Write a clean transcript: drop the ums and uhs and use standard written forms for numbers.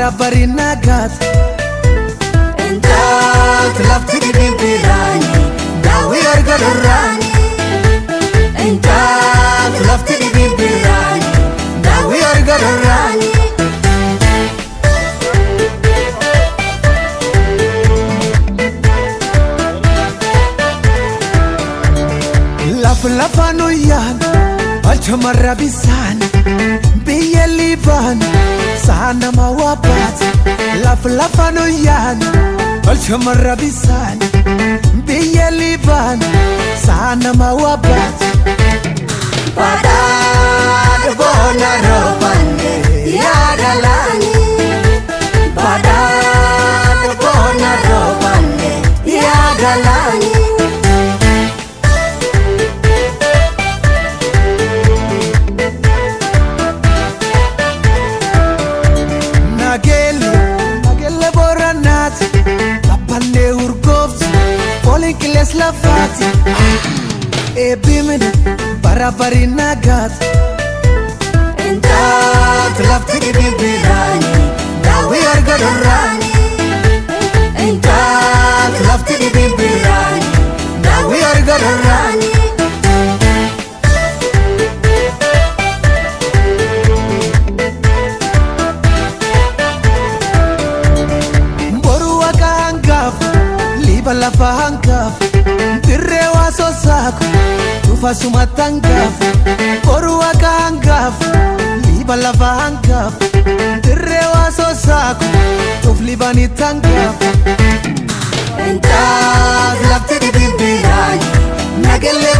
برابري ناقات انت تلفتني ببيراني داوي ارقل الراني انت تلفتني ببيراني داوي ارقل الراني لف نويان الجمرة بيسان بيليبان سانا ما وابات لف نويان الجمرة بيسان بيليبان سانا ما وابات Padaan bona ropande ya galani Padaan bona ropande ya galani Nagelle boranat Lapane urgovt Falling kiles lafati Ebimene barabari nagat Inta tlaftini bibirani Dawi argal rani Inta tlaftini bibirani Dawi argal rani Borua kahangaf Liba lafa hangaf Dirrewa sosak Tufa sumatangaf Borua kahangaf Liba lafa hangaf Dirrewa sosak Tuf libani tangaf Inta tlaftini bibirani Nagelle